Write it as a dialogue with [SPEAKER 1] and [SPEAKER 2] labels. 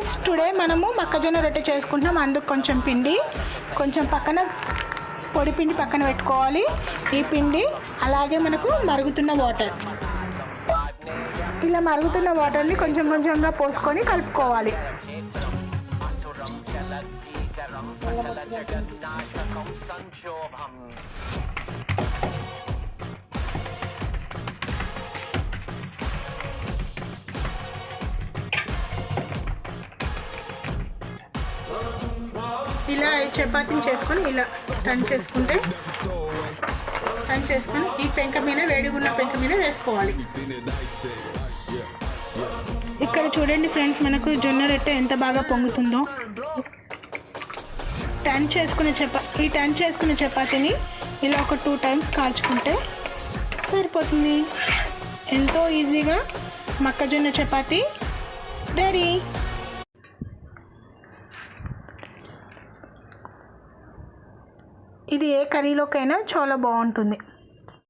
[SPEAKER 1] Friends, today మనము మొక్కజొన్న రొట్టె చేసుకుంటున్నాం. అందుకు కొంచెం పిండి, కొంచెం పక్కన పొడి పిండి పక్కన పెట్టుకోవాలి. ఈ పిండి అలాగే మనకు మరుగుతున్న వాటర్, ఇలా మరుగుతున్న వాటర్ని కొంచెం కొంచెంగా పోసుకొని కలుపుకోవాలి. ఇలా ఈ చపాతీని చేసుకొని ఇలా టర్న్ చేసుకొని ఈ పెంక మీద, వేడిగా ఉన్న పెంక మీద వేసుకోవాలి. ఇక్కడ చూడండి ఫ్రెండ్స్, మనకు జొన్న రొట్టె ఎంత బాగా పొంగుతుందో. ఈ టర్న్ చేసుకున్న చపాతీని ఇలా ఒక 2 times కాల్చుకుంటే సరిపోతుంది. ఎంతో ఈజీగా మొక్కజొన్న చపాతీ రెడీ. ఇది ఏ కర్రీలోకైనా చాలా బాగుంటుంది.